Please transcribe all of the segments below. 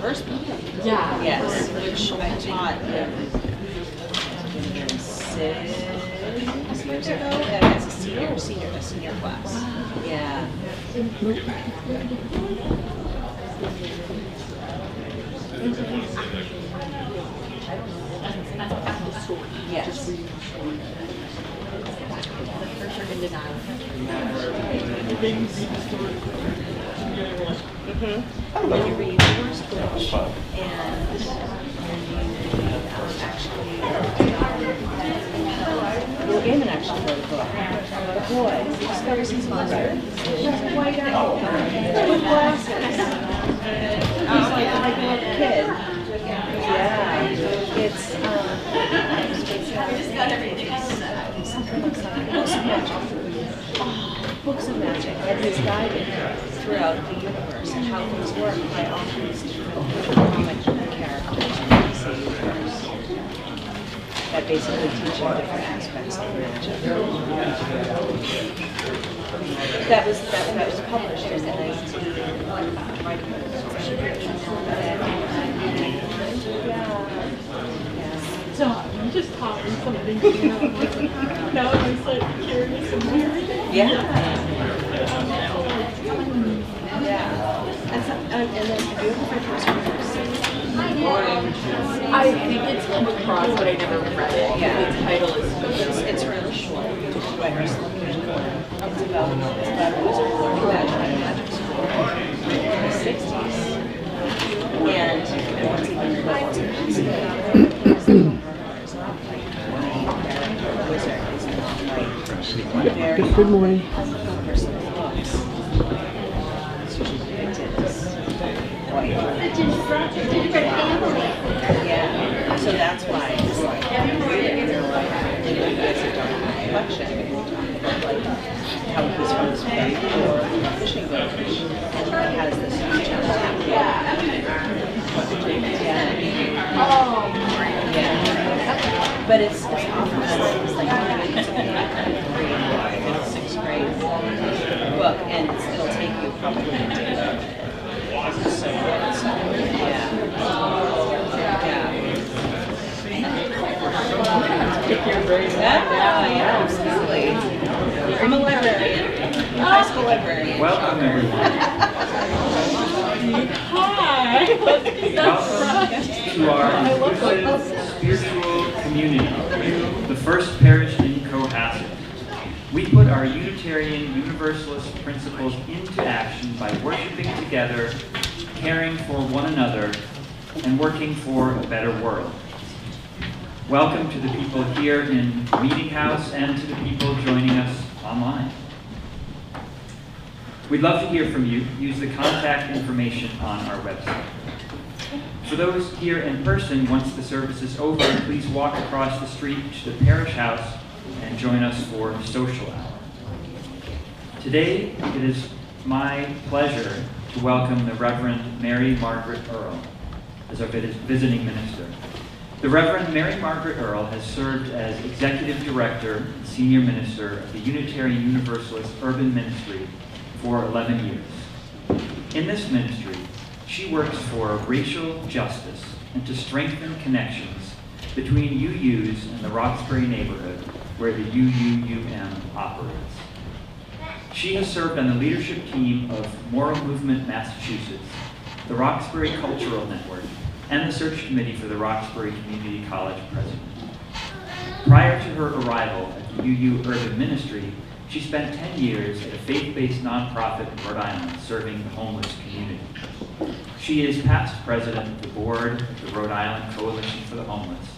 first book. Yeah. Yes, which I taught in 6 years ago, and it's a senior class. Yeah. Yes. When you read the first book, and you game and actually wrote a book. The boy discovers his mother. She's white out with glasses. He's like a kid. Yeah, it's books of magic, and he's guided throughout the universe and how things work by all these different comic characters in the DC universe that basically teach you different aspects of magic. That was published in 19. So you just taught me something. Now I'm like curious and weird. Yeah. And then have you ever heard I think it's come across, but I never read it. Yeah. The title is it's really short. By Ursula. It's about a wizard learning magic at a magic school in the 60s. And what's even what's Good morning. Yeah, so that's why it's like, you guys have done a collection, like how he's from this very poor fishing village, and he has this huge untapped but it's often it's like a 6th grade book, and it'll take you probably a day. It's so good. Yeah, absolutely. I'm a librarian. I'm a high school librarian. Welcome, everyone. Hi. Welcome to our inclusive spiritual community, the first parish in Cohasset. We put our Unitarian Universalist principles into action by worshiping together, caring for one another, and working for a better world. Welcome to the people here in the Meeting House and to the people joining us online. We'd love to hear from you. Use the contact information on our website. For those here in person, once the service is over, please walk across the street to the parish house and join us for the social hour. Today, it is my pleasure to welcome the Reverend Mary Margaret Earl as our visiting minister. The Reverend Mary Margaret Earl has served as Executive Director and Senior Minister of the Unitarian Universalist Urban Ministry for 11 years. In this ministry, she works for racial justice and to strengthen connections between UUs and the Roxbury neighborhood where the UUUM operates. She has served on the leadership team of Moral Movement Massachusetts, the Roxbury Cultural Network, and the search committee for the Roxbury Community College president. Prior to her arrival at the UU Urban Ministry, she spent 10 years at a faith-based nonprofit in Rhode Island serving the homeless community. She is past president of the board of the Rhode Island Coalition for the Homeless,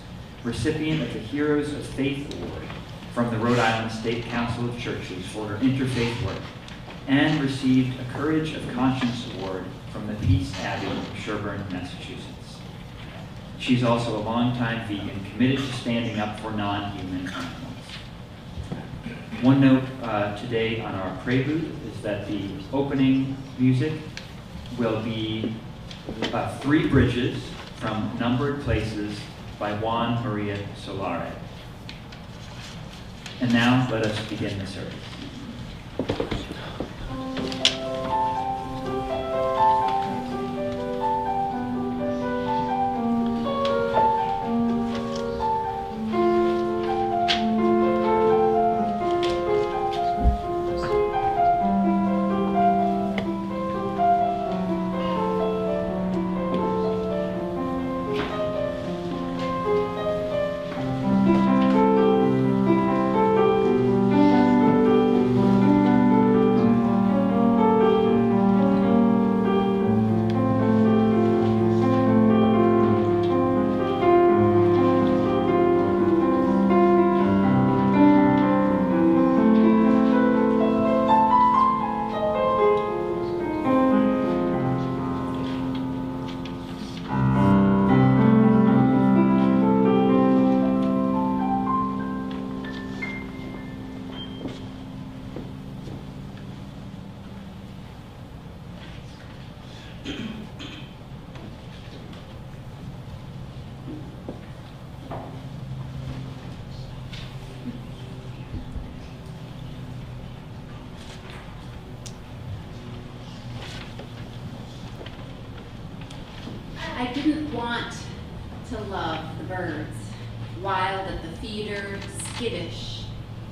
recipient of the Heroes of Faith Award from the Rhode Island State Council of Churches for her interfaith work, and received a Courage of Conscience Award from the Peace Abbey of Sherborn, Massachusetts. She's also a longtime vegan committed to standing up for non-human animals. One note today on our Prelude is that the opening music will be 3 Bridges from Numbered Places by Juan Maria Solare. And now let us begin the service. I didn't want to love the birds, wild at the feeder, skittish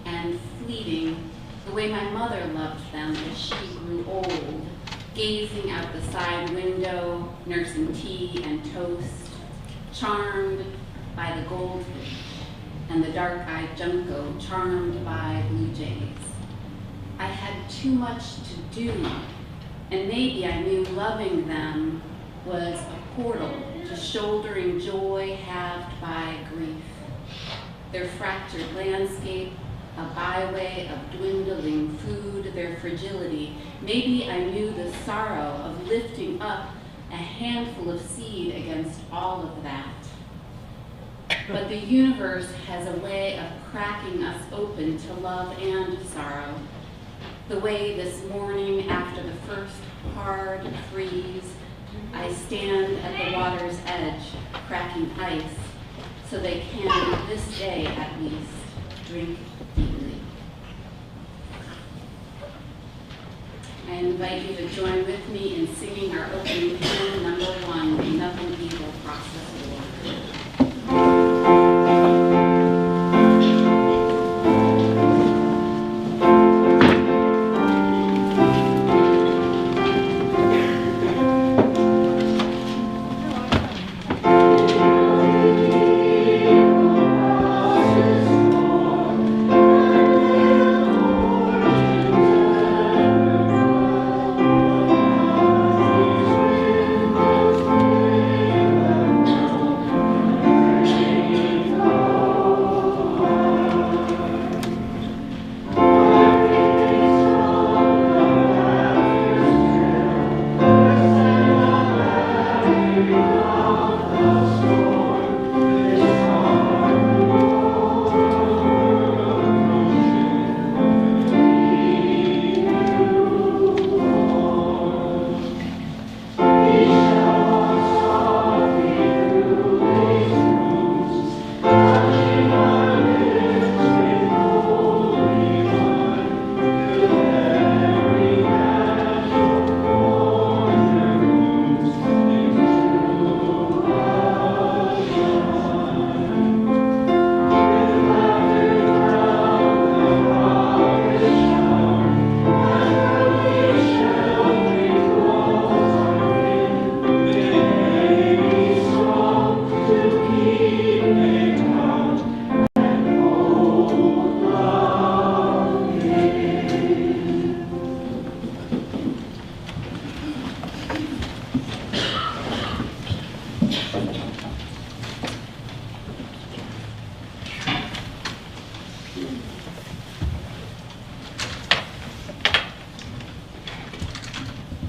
and fleeting, the way my mother loved them as she grew old, gazing out the side window, nursing tea and toast, charmed by the goldfish and the dark-eyed junco, charmed by blue jays. I had too much to do, and maybe I knew loving them was a portal to shouldering joy halved by grief. Their fractured landscape, a byway of dwindling food, their fragility. Maybe I knew the sorrow of lifting up a handful of seed against all of that. But the universe has a way of cracking us open to love and sorrow. The way this morning after the first hard freeze, I stand at the water's edge, cracking ice, so they can, this day at least, drink deeply. I invite you to join with me in singing our opening hymn, number 1, Nothing Evil Crosses the Lord.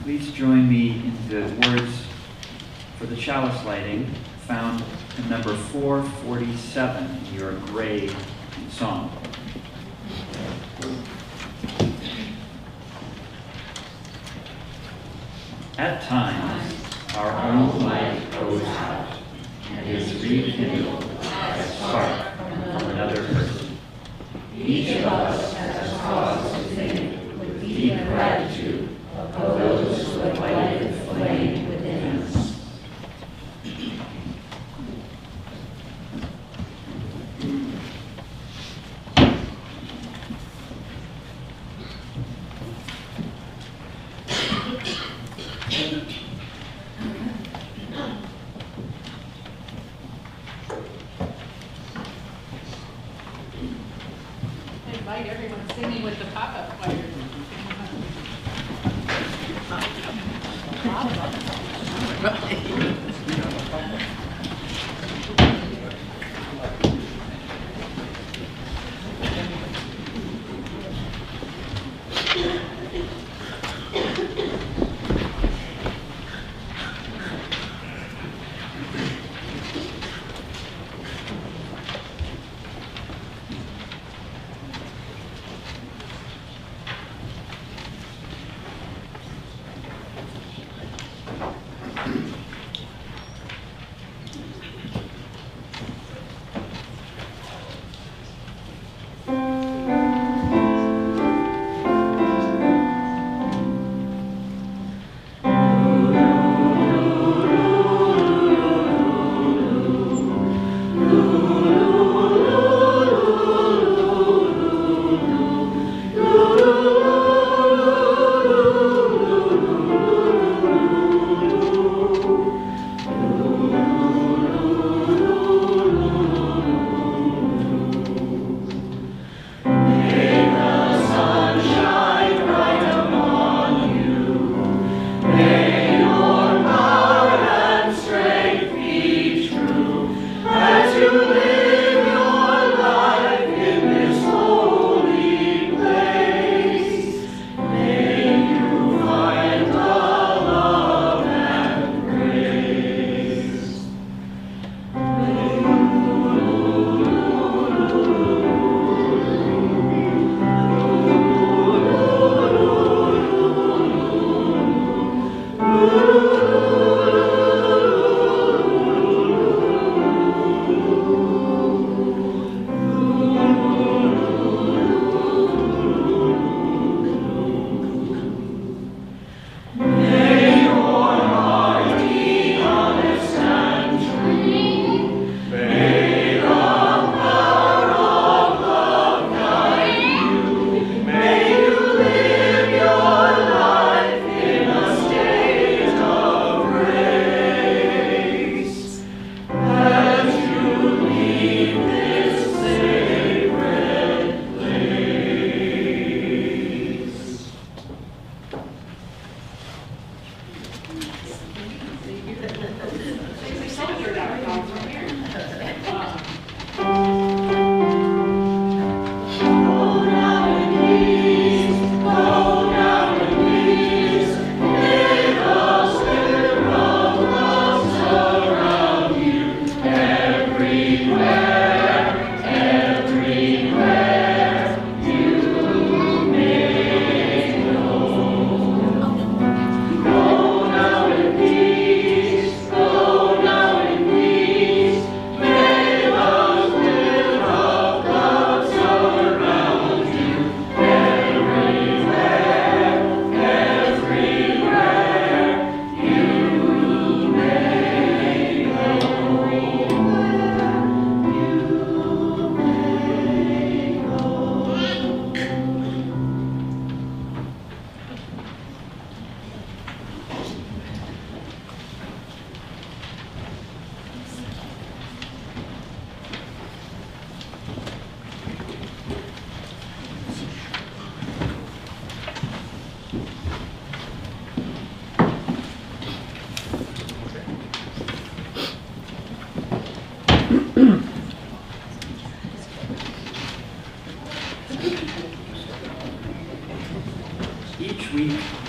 Please join me in the words for the chalice lighting found in number 447 in your gray song. At times, our own light goes out and is rekindled by a spark from another person. Each of us has cause to think with deep gratitude of those who have lighted the flame within us. I invite everyone singing with the pop-up choir.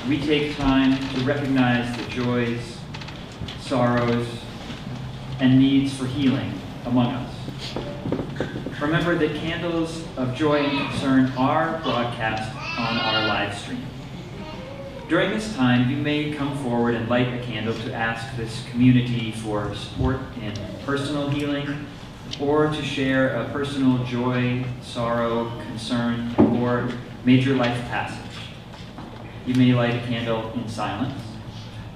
we take time to recognize the joys, sorrows, and needs for healing among us. Remember that candles of joy and concern are broadcast on our live stream. During this time, you may come forward and light a candle to ask this community for support in personal healing, or to share a personal joy, sorrow, concern, or major life passage. You may light a candle in silence,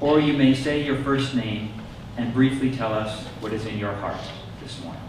or you may say your first name and briefly tell us what is in your heart this morning.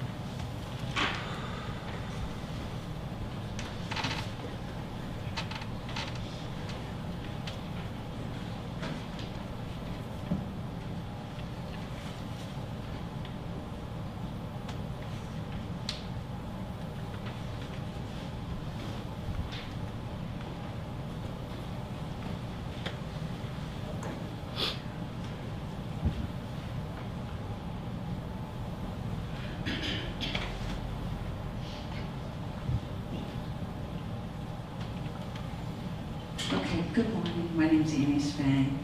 Okay, good morning. My name's Amy Spang.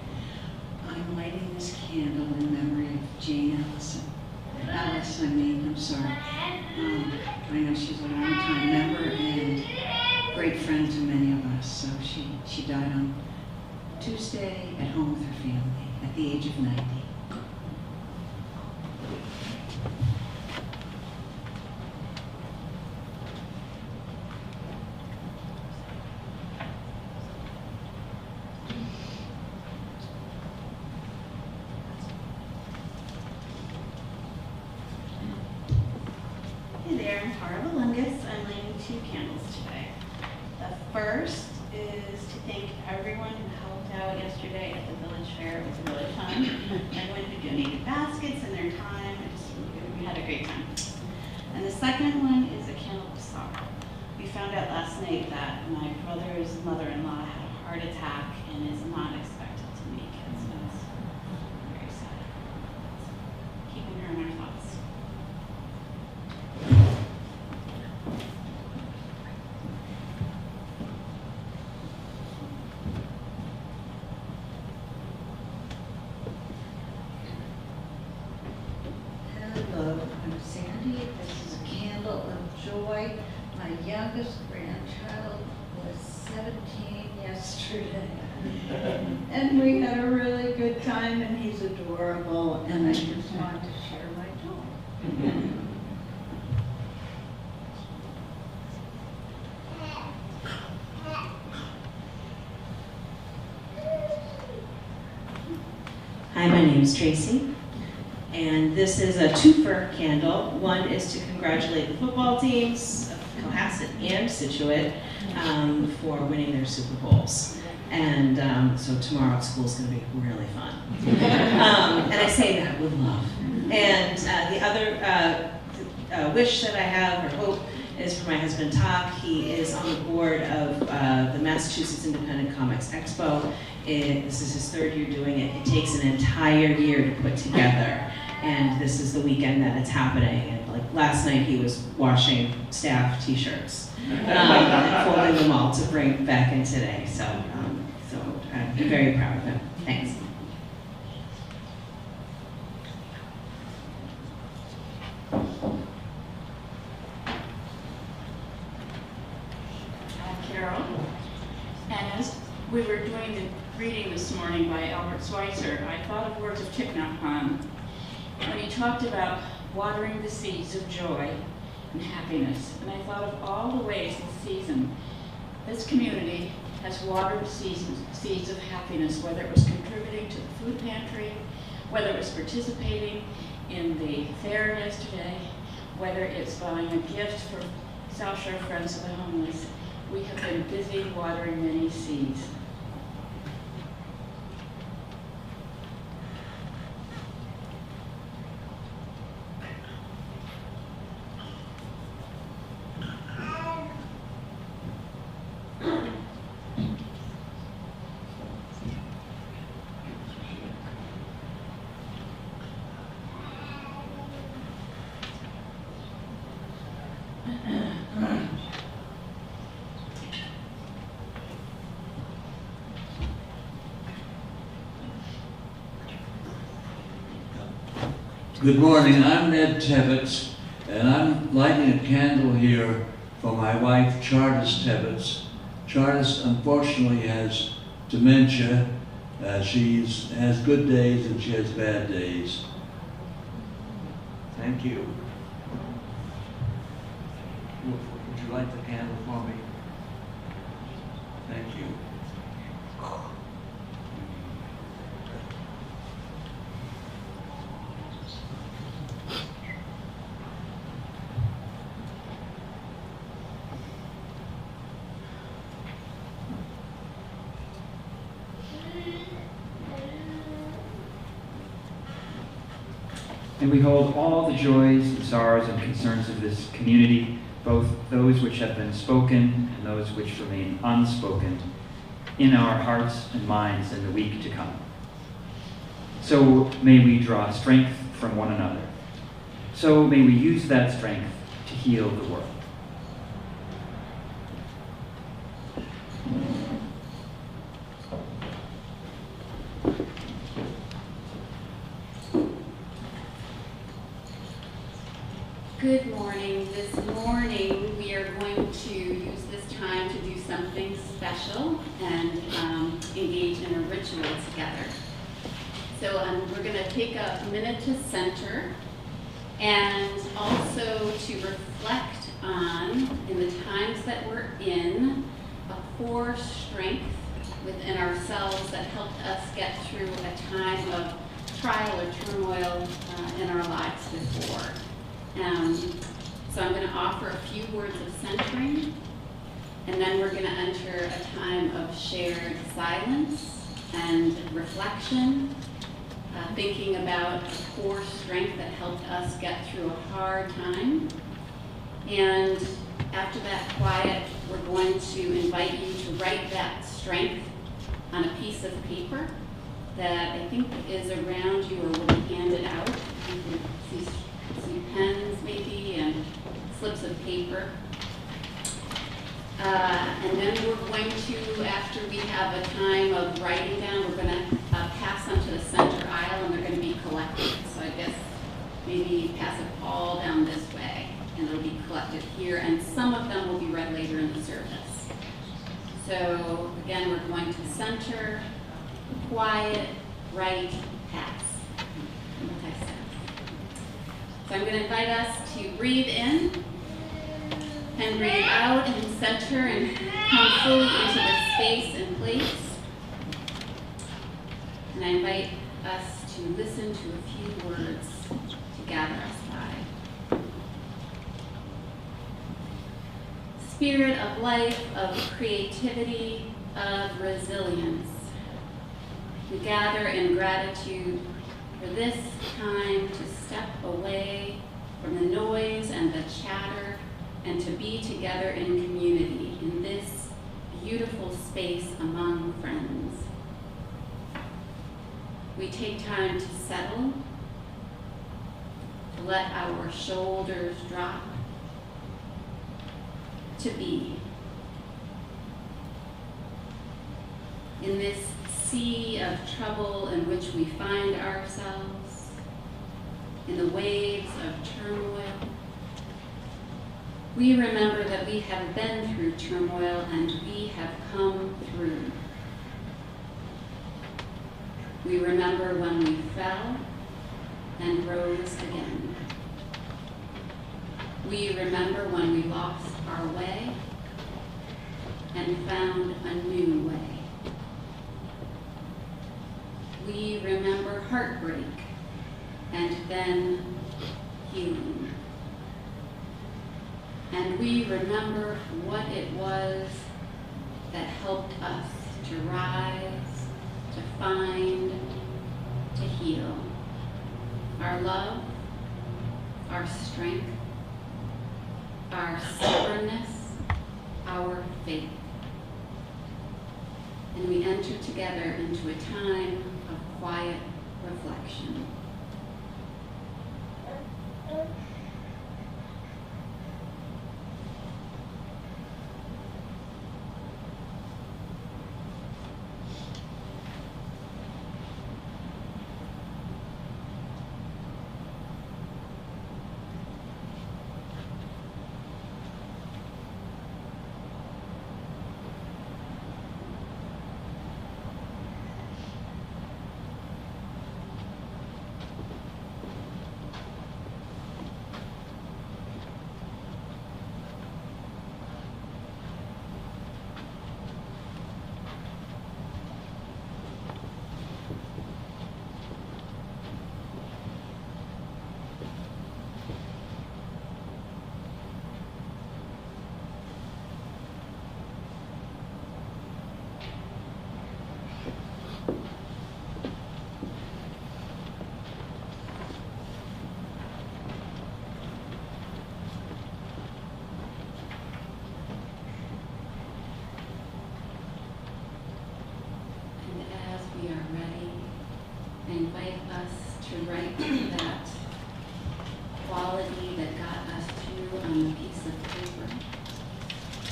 I'm lighting this candle in memory of Jane I'm sorry. I know she's a long-time member and great friend to many of us. So she died on Tuesday at home with her family at the age of 90. First is to thank everyone who helped out yesterday at the village fair. It was really fun. Everyone who donated baskets and their time. We had a great time. And the second one is a candle of sorrow. We found out last night that my brother's mother-in-law had a heart attack and is not expected to make it. So it's very sad. So keeping her in our thoughts. My youngest grandchild was 17 yesterday. And we had a really good time, and he's adorable, and I just wanted to share my joy. Hi, my name is Tracy, and this is a twofer candle. One is to congratulate the football teams of Cohasset and Situate for winning their Super Bowls. And so tomorrow at school is going to be really fun. And I say that with love. And the other wish that I have, or hope, is for my husband Todd. He is on the board of the Massachusetts Independent Comics Expo. This is his third year doing it. It takes an entire year to put together. And this is the weekend that it's happening. And like last night he was washing staff t-shirts and folding them all to bring back in today. So I'm very proud of him. Thanks. Cheryl. And as we were doing the reading this morning by Albert Schweitzer, I thought of words of Thich Nhat Hanh when he talked about watering the seeds of joy and happiness. And I thought of all the ways this season, this community has watered seeds of happiness, whether it was contributing to the food pantry, whether it was participating in the fair yesterday, whether it's buying a gift for South Shore Friends of the Homeless. We have been busy watering many seeds. Good morning, I'm Ned Tebbets, and I'm lighting a candle here for my wife, Chalice Tebbets. Chalice unfortunately has dementia. She has good days and she has bad days. Thank you. Would you light the candle for me? Thank you. And we hold all the joys and sorrows and concerns of this community, both those which have been spoken and those which remain unspoken, in our hearts and minds in the week to come. So may we draw strength from one another. So may we use that strength to heal the world. Good morning. This morning we are going to use this time to do something special and engage in a ritual together. So we're going to take a minute to center and also to reflect on, in the times that we're in, a core strength within ourselves that helped us get through a time of trial or turmoil in our lives before. So I'm going to offer a few words of centering, and then we're going to enter a time of shared silence and reflection, thinking about a core strength that helped us get through a hard time. And after that quiet, we're going to invite you to write that strength on a piece of paper that I think is around you or will be handed out. You can see some pens maybe and slips of paper. And then we're going to, after we have a time of writing down, we're going to pass them to the center aisle and they're going to be collected. So I guess maybe pass it all down this way and it'll be collected here, and some of them will be read later in the service. So again, we're going to center, quiet, write, pass. So I'm going to invite us to breathe in and breathe out and center and come fully into the space and place. And I invite us to listen to a few words to gather us by. Spirit of life, of creativity, of resilience. We gather in gratitude for this time to step away from the noise and the chatter and to be together in community in this beautiful space among friends. We take time to settle, to let our shoulders drop, to be. In this sea of trouble in which we find ourselves, in the waves of turmoil, we remember that we have been through turmoil and we have come through. We remember when we fell and rose again. We remember when we lost our way and found a new way. We remember heartbreak and then healing. And we remember what it was that helped us to rise, to find, to heal. Our love, our strength, our stubbornness, our faith. And we enter together into a time of quiet reflection.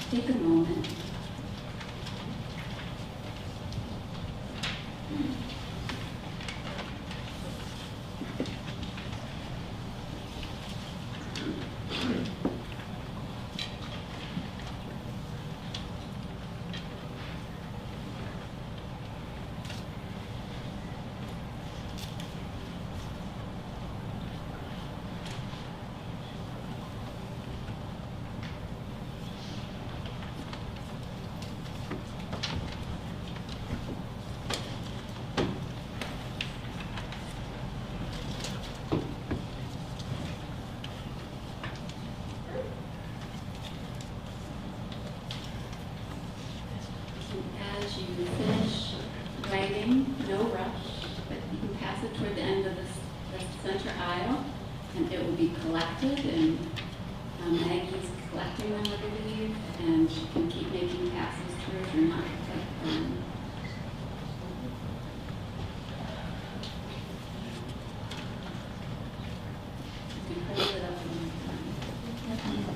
Take a moment. As you finish writing, no rush, but you can pass it toward the end of the center aisle, and it will be collected, and Maggie's collecting them, I believe, and she can keep making passes towards or not. But, you can hold it up when you're done.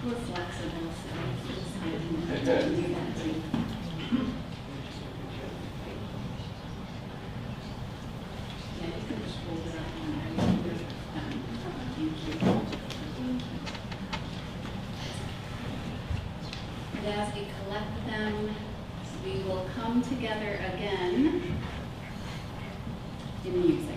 We're flexible, so it's fine. To do that too. Yeah, you can just hold it up and we're done. Thank you. And as we collect them, we will come together again in music.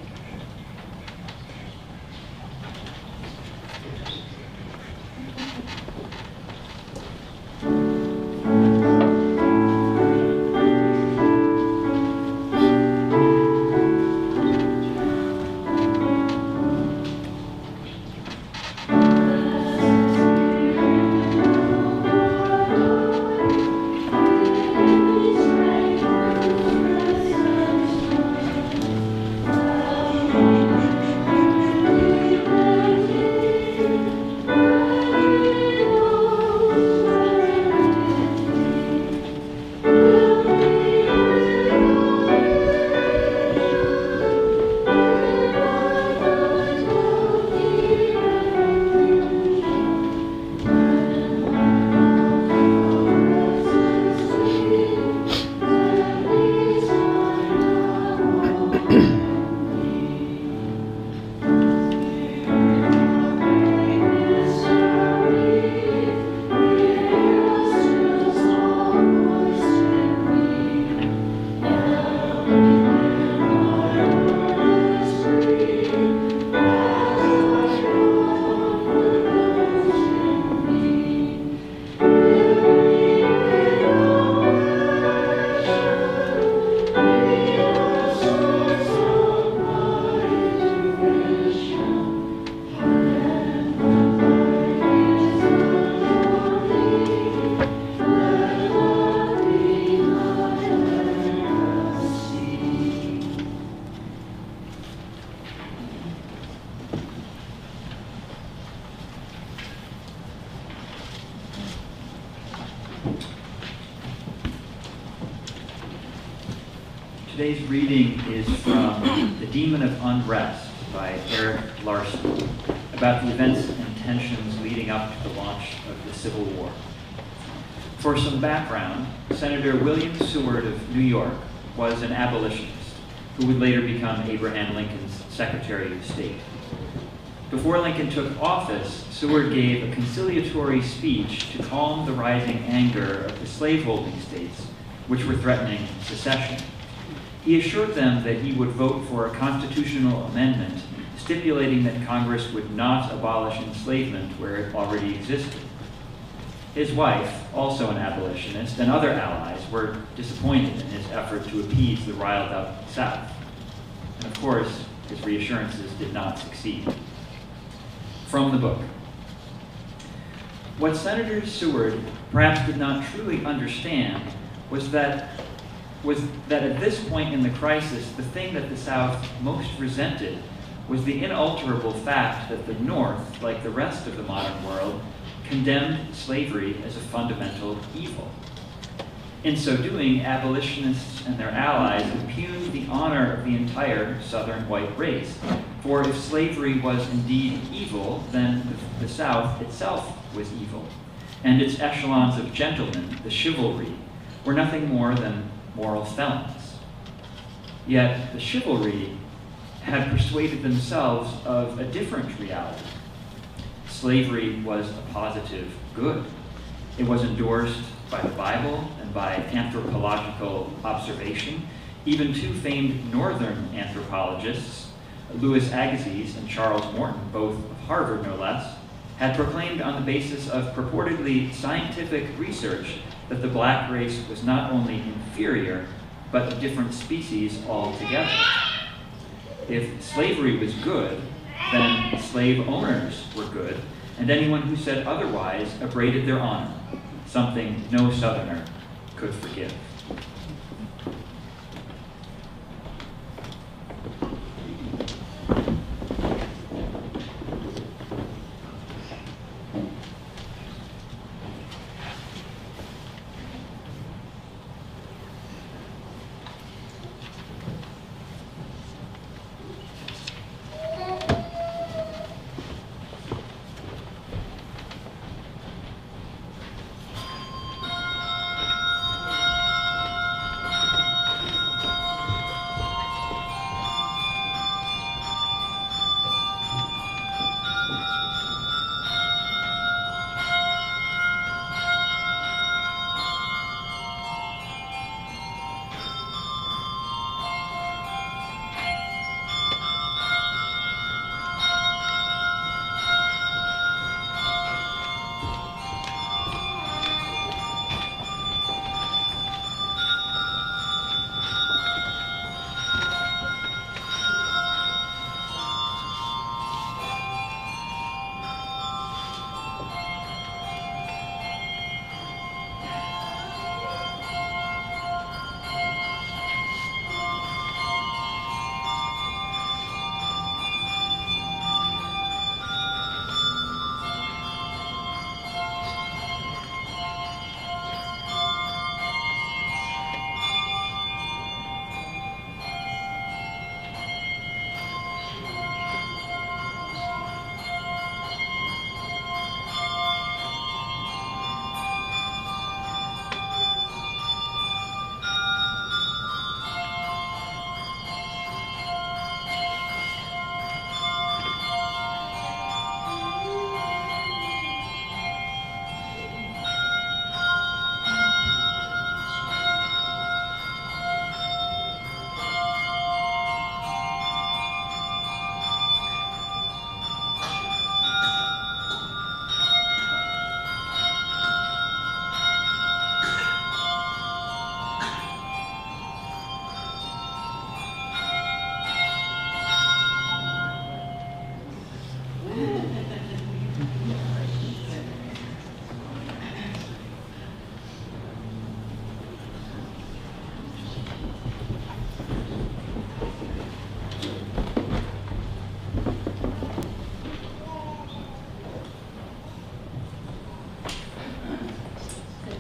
Today's reading is from The Demon of Unrest by Erik Larson, about the events and tensions leading up to the launch of the Civil War. For some background, Senator William Seward of New York was an abolitionist who would later become Abraham Lincoln's Secretary of State. Before Lincoln took office, Seward gave a conciliatory speech to calm the rising anger of the slaveholding states, which were threatening secession. He assured them that he would vote for a constitutional amendment stipulating that Congress would not abolish enslavement where it already existed. His wife, also an abolitionist, and other allies were disappointed in his effort to appease the riled-up South. And of course, his reassurances did not succeed. From the book. What Senator Seward perhaps did not truly understand was that at this point in the crisis, the thing that the South most resented was the inalterable fact that the North, like the rest of the modern world, condemned slavery as a fundamental evil. In so doing, abolitionists and their allies impugned the honor of the entire Southern white race. For if slavery was indeed evil, then the South itself was evil, and its echelons of gentlemen, the chivalry, were nothing more than moral felons. Yet the chivalry had persuaded themselves of a different reality. Slavery was a positive good. It was endorsed by the Bible and by anthropological observation. Even two famed northern anthropologists, Louis Agassiz and Charles Morton, both of Harvard no less, had proclaimed on the basis of purportedly scientific research that the black race was not only inferior, but a different species altogether. If slavery was good, then slave owners were good, and anyone who said otherwise abraded their honor, something no Southerner could forgive.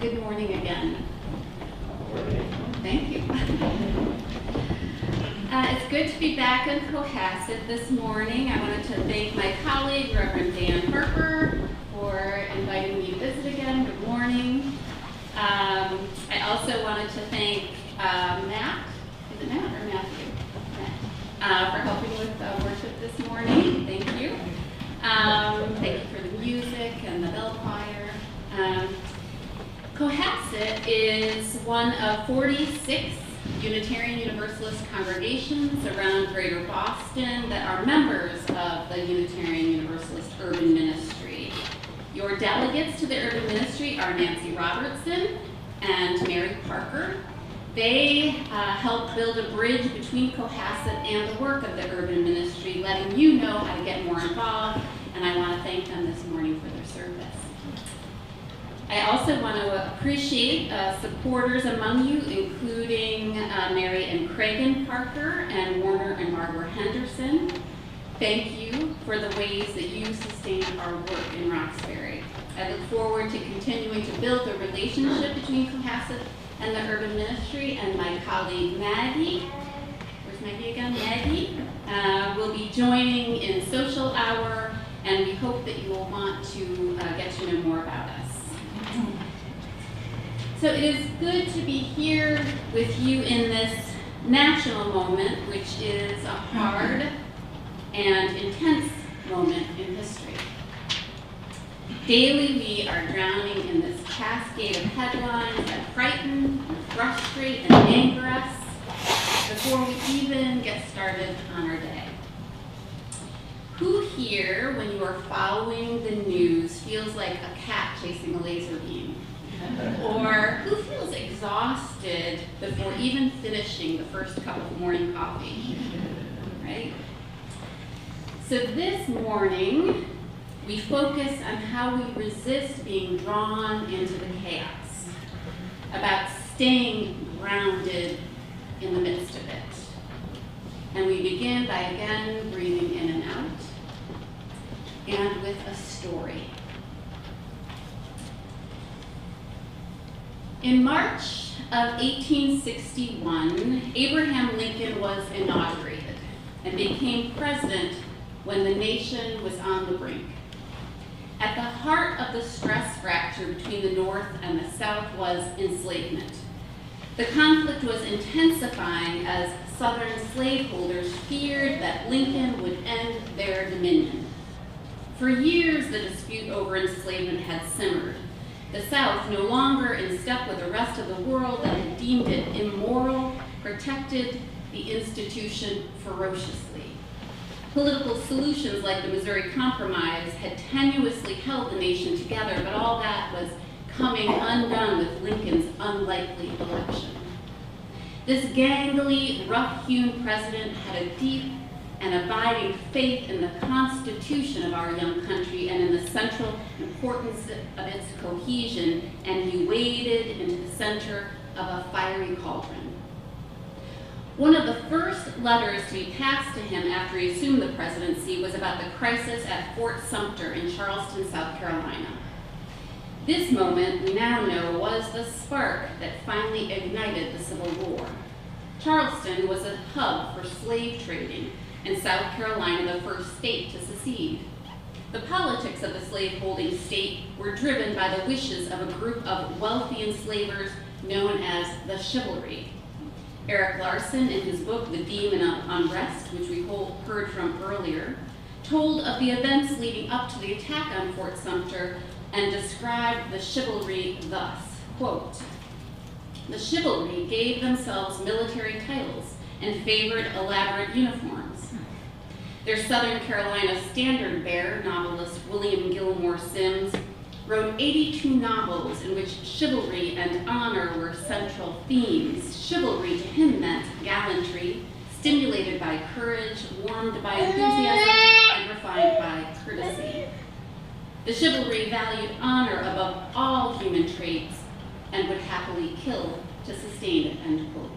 Good morning again. Thank you. It's good to be back in Cohasset this morning. I wanted to thank my colleague, Reverend Dan Harper, for inviting me to visit again. Good morning. I also wanted to thank Matt, is it Matt or Matthew? Matt, for helping with worship this morning. Thank you. Thank you for the music and the bell choir. Cohasset is one of 46 Unitarian Universalist congregations around Greater Boston that are members of the Unitarian Universalist Urban Ministry. Your delegates to the Urban Ministry are Nancy Robertson and Mary Parker. They help build a bridge between Cohasset and the work of the Urban Ministry, letting you know how to get more involved, and I want to thank them this morning for their service. I also want to appreciate supporters among you, including Mary and Cragen Parker and Warner and Margaret Henderson. Thank you for the ways that you sustain our work in Roxbury. I look forward to continuing to build the relationship between Cohasset and the urban ministry, and my colleague Maggie, where's Maggie again? Maggie will be joining in social hour, and we hope that you will want to get to know more about us. So it is good to be here with you in this national moment, which is a hard and intense moment in history. Daily we are drowning in this cascade of headlines that frighten, frustrate, and anger us before we even get started on our day. Who here, when you are following the news, feels like a cat chasing a laser beam? Or who feels exhausted before even finishing the first cup of morning coffee, right? So this morning, we focus on how we resist being drawn into the chaos, about staying grounded in the midst of it. And we begin by again breathing in and out, and with a story. In March of 1861, Abraham Lincoln was inaugurated and became president when the nation was on the brink. At the heart of the stress fracture between the North and the South was enslavement. The conflict was intensifying as Southern slaveholders feared that Lincoln would end their dominion. For years, the dispute over enslavement had simmered. The South, no longer in step with the rest of the world that had deemed it immoral, protected the institution ferociously. Political solutions like the Missouri Compromise had tenuously held the nation together, but all that was coming undone with Lincoln's unlikely election. This gangly, rough-hewn president had a deep and abiding faith in the Constitution of our young country and in the central importance of its cohesion, and he waded into the center of a fiery cauldron. One of the first letters to be passed to him after he assumed the presidency was about the crisis at Fort Sumter in Charleston, South Carolina. This moment, we now know, was the spark that finally ignited the Civil War. Charleston was a hub for slave trading, and South Carolina the first state to secede. The politics of the slaveholding state were driven by the wishes of a group of wealthy enslavers known as the chivalry. Erik Larson, in his book, The Demon of Unrest, which we heard from earlier, told of the events leading up to the attack on Fort Sumter and described the chivalry thus, quote, "The chivalry gave themselves military titles and favored elaborate uniforms. Their Southern Carolina standard-bearer, novelist William Gilmore Simms, wrote 82 novels in which chivalry and honor were central themes. Chivalry to him meant gallantry, stimulated by courage, warmed by enthusiasm, and refined by courtesy. The chivalry valued honor above all human traits and would happily kill to sustain it," end quote.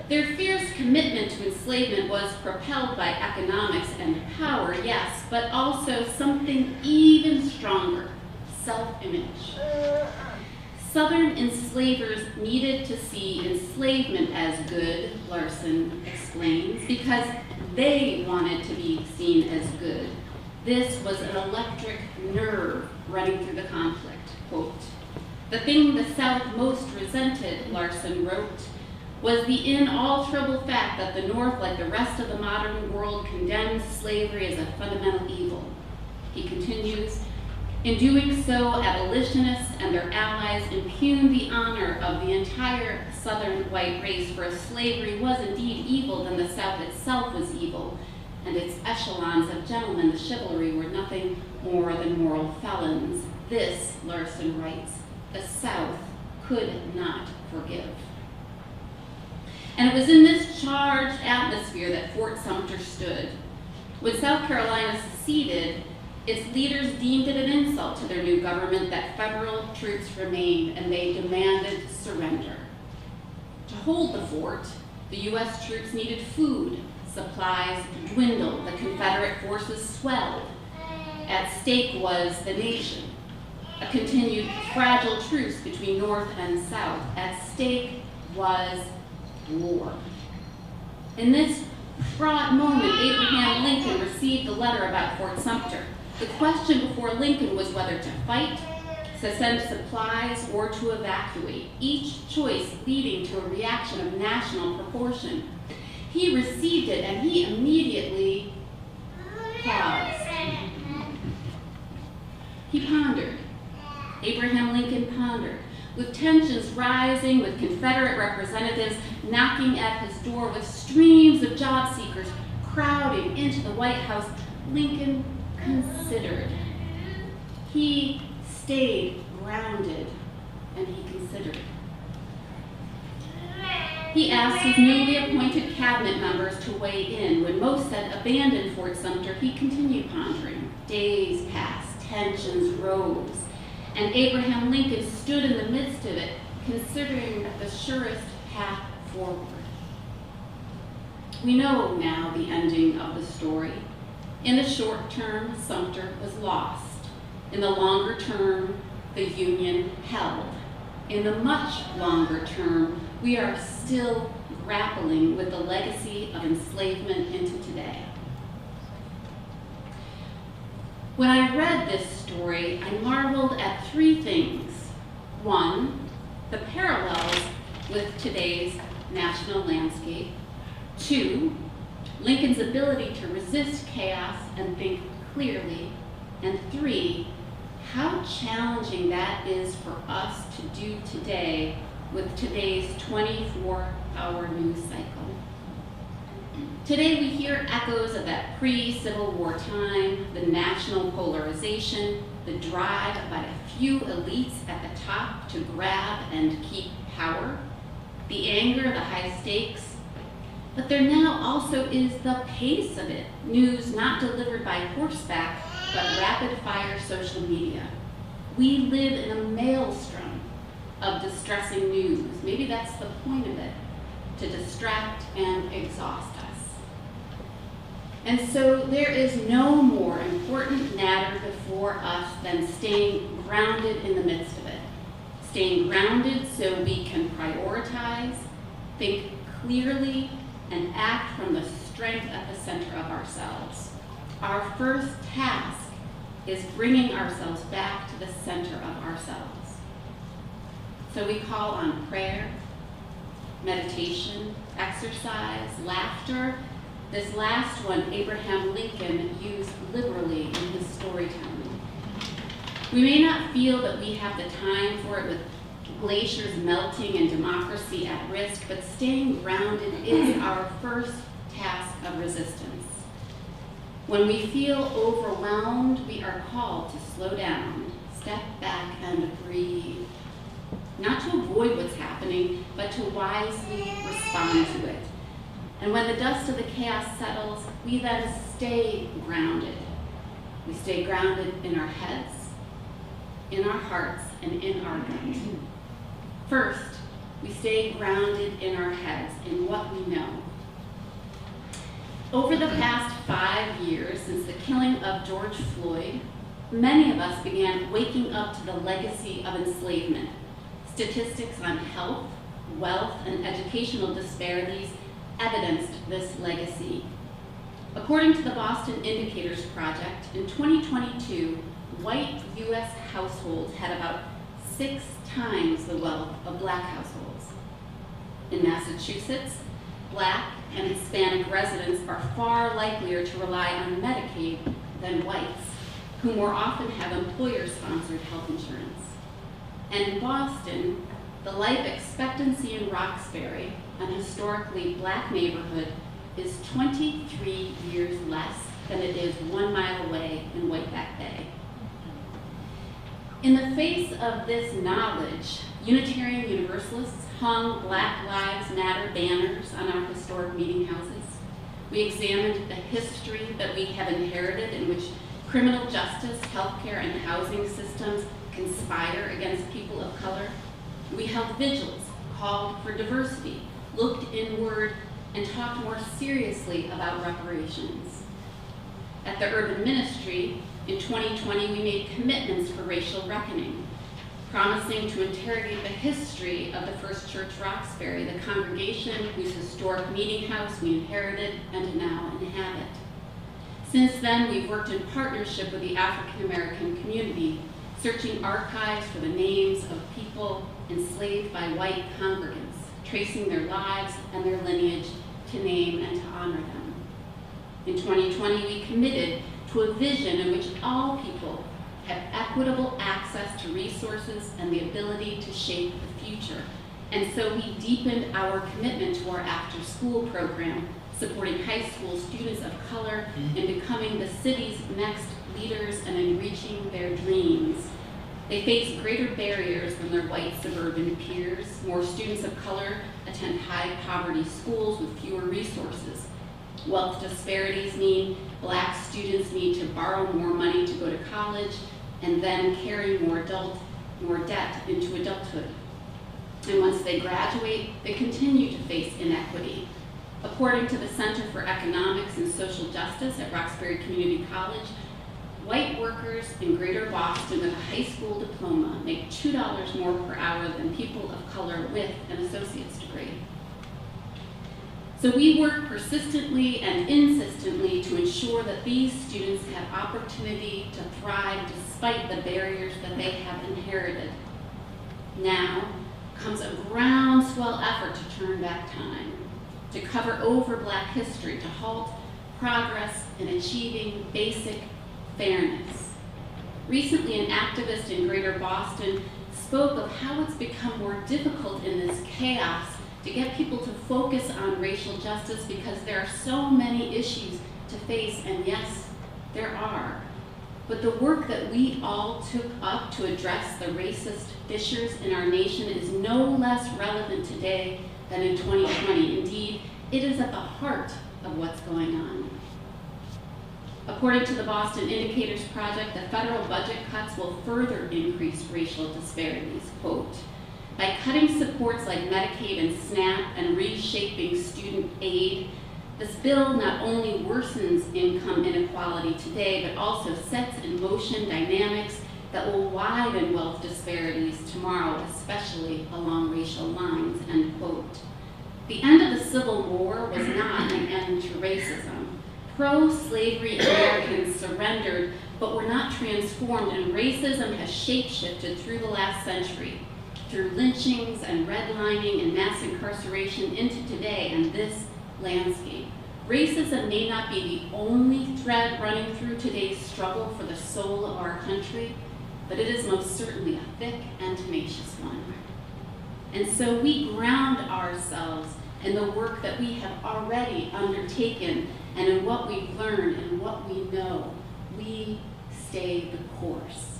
Their fierce commitment to enslavement was propelled by economics and power, yes, but also something even stronger, self-image. Southern enslavers needed to see enslavement as good, Larson explains, because they wanted to be seen as good. This was an electric nerve running through the conflict, quote. "The thing the South most resented," Larson wrote, "was the inalterable fact that the North, like the rest of the modern world, condemned slavery as a fundamental evil." He continues, "In doing so, abolitionists and their allies impugned the honor of the entire Southern white race, for if slavery was indeed evil, then the South itself was evil, and its echelons of gentlemen, the chivalry, were nothing more than moral felons. This," Larson writes, "the South could not forgive." And it was in this charged atmosphere that Fort Sumter stood. When South Carolina seceded, its leaders deemed it an insult to their new government that federal troops remained, and they demanded surrender. To hold the fort, the U.S. troops needed food, Supplies dwindled, the Confederate forces swelled. At stake was the nation, a continued fragile truce between North and South. At stake was war. In this fraught moment, Abraham Lincoln received a letter about Fort Sumter. The question before Lincoln was whether to fight, to send supplies, or to evacuate, each choice leading to a reaction of national proportion. He received it and he immediately paused. He pondered. Abraham Lincoln pondered. With tensions rising, with Confederate representatives knocking at his door, with streams of job seekers crowding into the White House, Lincoln considered. He stayed grounded, and he considered. He asked his newly appointed cabinet members to weigh in. When most said abandon Fort Sumter, he continued pondering. Days passed, tensions rose, and Abraham Lincoln stood in the midst of it, considering the surest path forward. We know now the ending of the story. In the short term, Sumter was lost. In the longer term, the Union held. In the much longer term, we are still grappling with the legacy of enslavement into today. When I read this story, I marveled at three things. One, the parallels with today's national landscape. Two, Lincoln's ability to resist chaos and think clearly. And three, how challenging that is for us to do today with today's 24-hour news cycle. Today we hear echoes of that pre-Civil War time, the national polarization, the drive by a few elites at the top to grab and keep power, the anger, the high stakes. But there now also is the pace of it, news not delivered by horseback, but rapid-fire social media. We live in a maelstrom of distressing news. Maybe that's the point of it, to distract and exhaust us. And so there is no more important matter before us than staying grounded in the midst of it. Staying grounded so we can prioritize, think clearly, and act from the strength at the center of ourselves. Our first task is bringing ourselves back to the center of ourselves. So we call on prayer, meditation, exercise, laughter. This last one, Abraham Lincoln used liberally in his storytelling. We may not feel that we have the time for it with glaciers melting and democracy at risk, but staying grounded is our first task of resistance. When we feel overwhelmed, we are called to slow down, step back, and breathe. Not to avoid what's happening, but to wisely respond to it. And when the dust of the chaos settles, we then stay grounded. We stay grounded in our heads, in our hearts, and in our gut. First, we stay grounded in our heads, in what we know. Over the past 5 years, since the killing of George Floyd, many of us began waking up to the legacy of enslavement. Statistics on health, wealth, and educational disparities evidenced this legacy. According to the Boston Indicators Project, in 2022, white U.S. households had about 6 times the wealth of black households. In Massachusetts, black and Hispanic residents are far likelier to rely on Medicaid than whites, who more often have employer-sponsored health insurance. And in Boston, the life expectancy in Roxbury, an historically black neighborhood, is 23 years less than it is 1 mile away in Whiteback Bay. In the face of this knowledge, Unitarian Universalists hung Black Lives Matter banners on our historic meeting houses. We examined the history that we have inherited in which criminal justice, healthcare, and housing systems conspire against people of color. We held vigils, called for diversity, looked inward, and talked more seriously about reparations. At the urban ministry, in 2020, we made commitments for racial reckoning, promising to interrogate the history of the First Church Roxbury, the congregation whose historic meeting house we inherited and now inhabit. Since then, we've worked in partnership with the African American community, searching archives for the names of people enslaved by white congregants, tracing their lives and their lineage to name and to honor them. In 2020, we committed to a vision in which all people have equitable access to resources and the ability to shape the future. And so we deepened our commitment to our after-school program, supporting high school students of color in becoming the city's next leaders and in reaching their dreams. They face greater barriers than their white suburban peers. More students of color attend high poverty schools with fewer resources. Wealth disparities mean Black students need to borrow more money to go to college and then carry more debt into adulthood. And once they graduate, they continue to face inequity. According to the Center for Economics and Social Justice at Roxbury Community College, white workers in Greater Boston with a high school diploma make $2 more per hour than people of color with an associate's degree. So we work persistently and insistently to ensure that these students have opportunity to thrive despite the barriers that they have inherited. Now comes a groundswell effort to turn back time, to cover over Black history, to halt progress in achieving basic fairness. Recently, an activist in Greater Boston spoke of how it's become more difficult in this chaos to get people to focus on racial justice because there are so many issues to face, and yes, there are. But the work that we all took up to address the racist fissures in our nation is no less relevant today than in 2020. Indeed, it is at the heart of what's going on. According to the Boston Indicators Project, the federal budget cuts will further increase racial disparities, quote, by cutting supports like Medicaid and SNAP and reshaping student aid. This bill not only worsens income inequality today, but also sets in motion dynamics that will widen wealth disparities tomorrow, especially along racial lines, end quote. The end of the Civil War was not an end to racism. Pro-slavery Americans surrendered, but were not transformed, and racism has shape-shifted through the last century, through lynchings and redlining and mass incarceration into today and this landscape. Racism may not be the only thread running through today's struggle for the soul of our country, but it is most certainly a thick and tenacious one. And so we ground ourselves in the work that we have already undertaken and in what we've learned and what we know. We stay the course.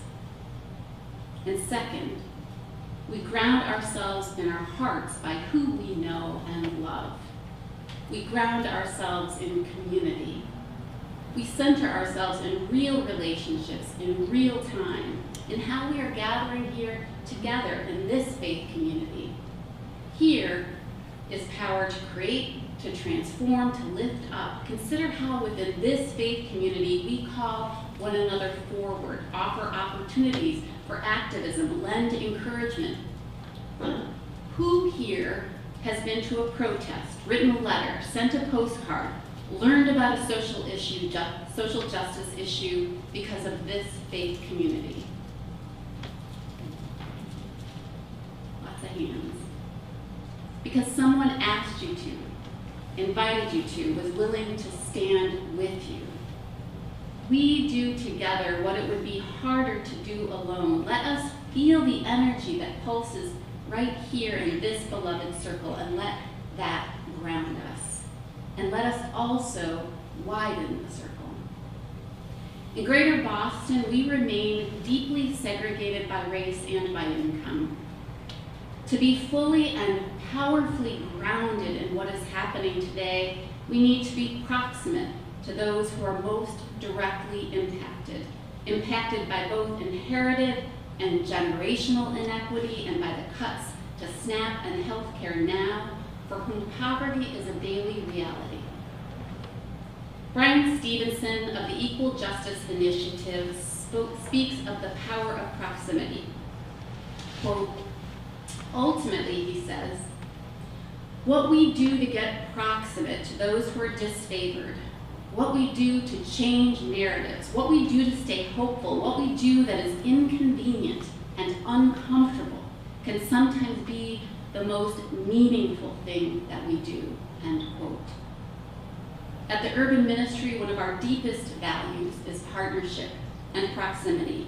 And second, we ground ourselves in our hearts by who we know and love. We ground ourselves in community. We center ourselves in real relationships, in real time, in how we are gathering here together in this faith community. Here is power to create, to transform, to lift up. Consider how within this faith community we call one another forward, offer opportunities for activism, lend encouragement. Who here has been to a protest, written a letter, sent a postcard, learned about a social issue, social justice issue because of this faith community? Lots of hands. Because someone asked you to, invited you to, was willing to stand with you. We do together what it would be harder to do alone. Let us feel the energy that pulses right here in this beloved circle, and let that ground us. And let us also widen the circle. In Greater Boston, we remain deeply segregated by race and by income. To be fully and powerfully grounded in what is happening today, we need to be proximate to those who are most directly impacted by both inherited and generational inequity, and by the cuts to SNAP and healthcare now, for whom poverty is a daily reality. Brian Stevenson of the Equal Justice Initiative speaks of the power of proximity. Quote, ultimately, he says, what we do to get proximate to those who are disfavored, what we do to change narratives, what we do to stay hopeful, what we do that is inconvenient and uncomfortable can sometimes be the most meaningful thing that we do, end quote. At the urban ministry, one of our deepest values is partnership and proximity.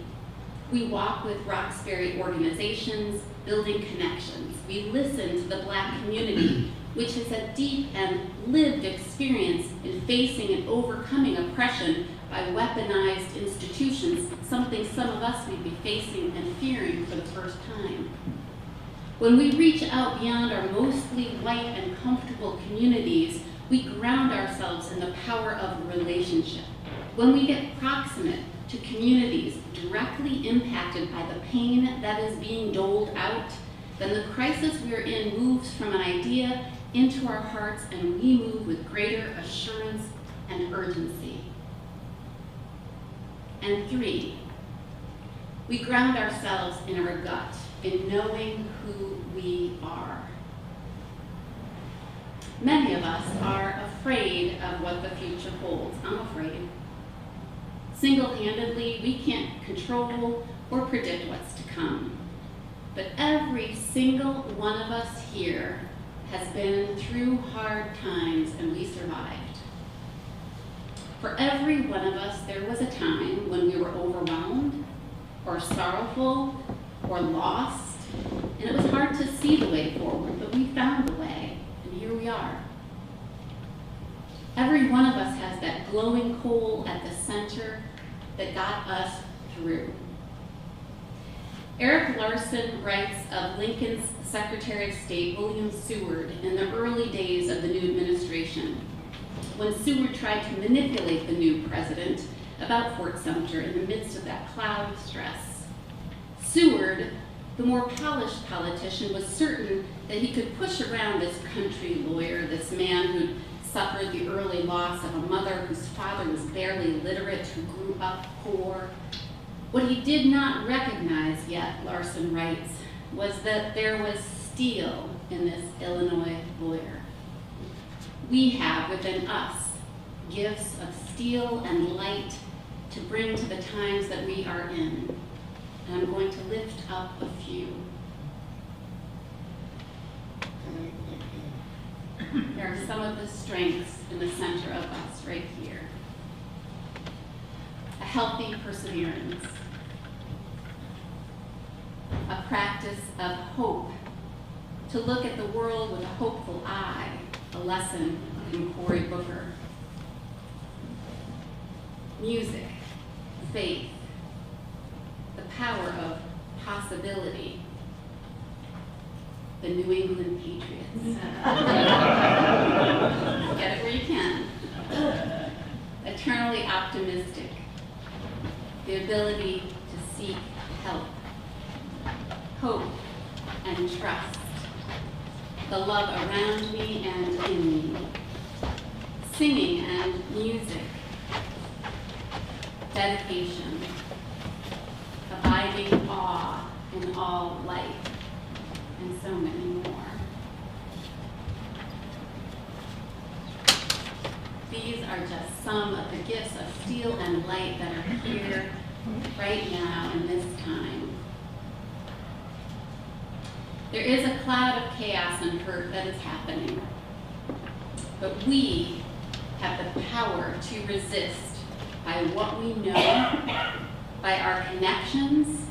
We walk with Roxbury organizations, building connections. We listen to the Black community, which has a deep and lived experience in facing and overcoming oppression by weaponized institutions, something some of us may be facing and fearing for the first time. When we reach out beyond our mostly white and comfortable communities, we ground ourselves in the power of relationship. When we get proximate to communities directly impacted by the pain that is being doled out, then the crisis we are in moves from an idea into our hearts, and we move with greater assurance and urgency. And 3, we ground ourselves in our gut, in knowing who we are. Many of us are afraid of what the future holds. I'm afraid. Single-handedly, we can't control or predict what's to come. But every single one of us here has been through hard times, and we survived. For every one of us, there was a time when we were overwhelmed or sorrowful or lost, and it was hard to see the way forward, but we found the way, and here we are. Every one of us has that glowing coal at the center that got us through. Erik Larson writes of Lincoln's Secretary of State, William Seward, in the early days of the new administration, when Seward tried to manipulate the new president about Fort Sumter in the midst of that cloud of stress. Seward, the more polished politician, was certain that he could push around this country lawyer, this man who'd suffered the early loss of a mother whose father was barely literate, who grew up poor. What he did not recognize yet, Larson writes, was that there was steel in this Illinois lawyer. We have within us gifts of steel and light to bring to the times that we are in. And I'm going to lift up a few. There are some of the strengths in the center of us right here. A healthy perseverance. A practice of hope. To look at the world with a hopeful eye. A lesson from Cory Booker. Music. Faith. The power of possibility. The New England Patriots. Get it where you can. Eternally optimistic. The ability to seek help. Hope and trust. The love around me and in me. Singing and music. Dedication. Abiding awe in all life. And so many more. These are just some of the gifts of steel and light that are here right now in this time. There is a cloud of chaos and hurt that is happening, but we have the power to resist by what we know, by our connections,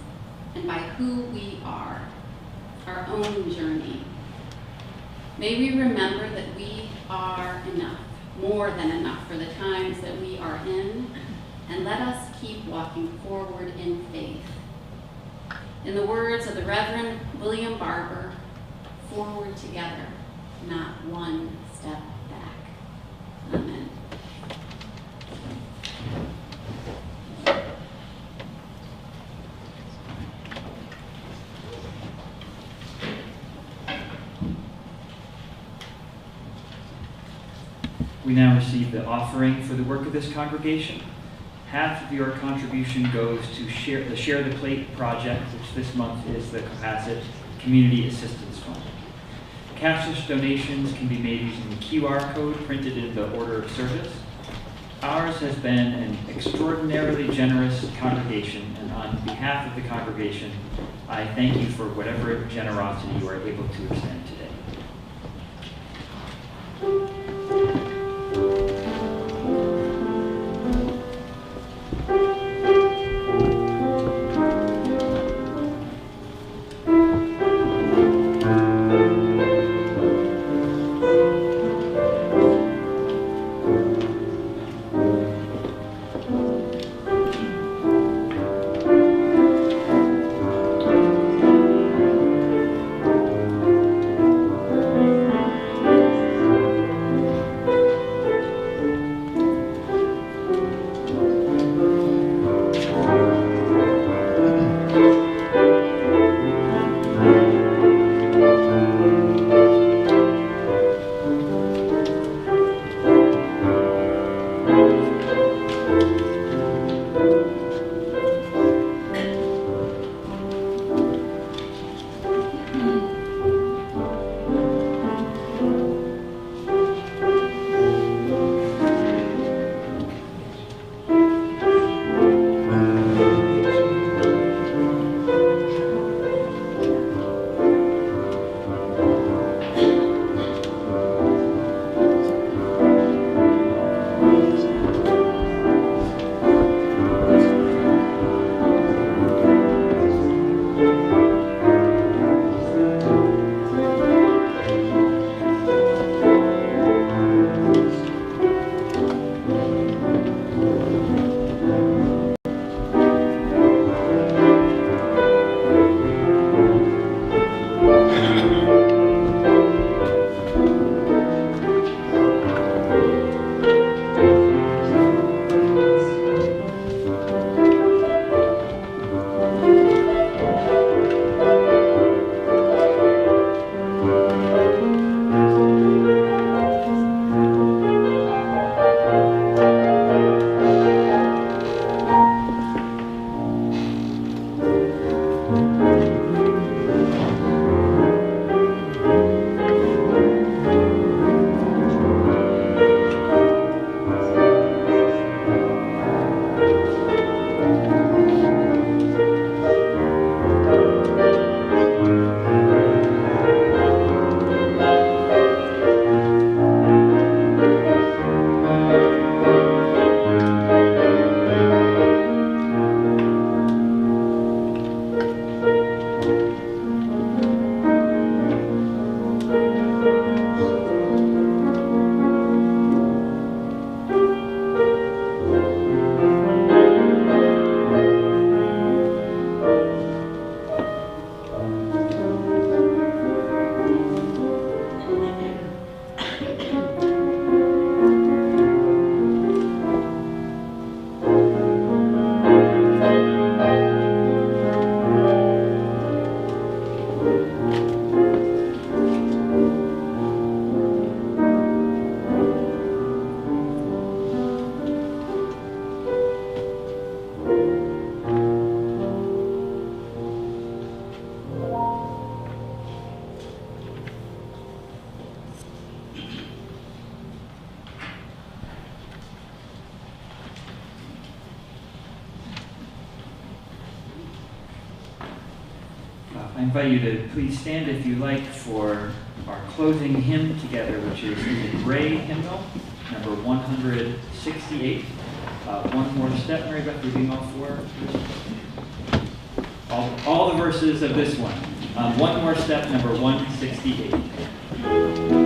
and by who we are. Our own journey. May we remember that we are enough, more than enough for the times that we are in, and let us keep walking forward in faith. In the words of the Reverend William Barber, forward together, not one step back. Amen. We now receive the offering for the work of this congregation. Half of your contribution goes to the Share the Plate project, which this month is the Cohasset Community Assistance Fund. Cashless donations can be made using the QR code printed in the order of service. Ours has been an extraordinarily generous congregation, and on behalf of the congregation, I thank you for whatever generosity you are able to extend today. I invite you to please stand if you like for our closing hymn together, which is in the gray hymnal, number 168. One more step, Mary Beth, reading all four. All the verses of this one. One more step, number 168.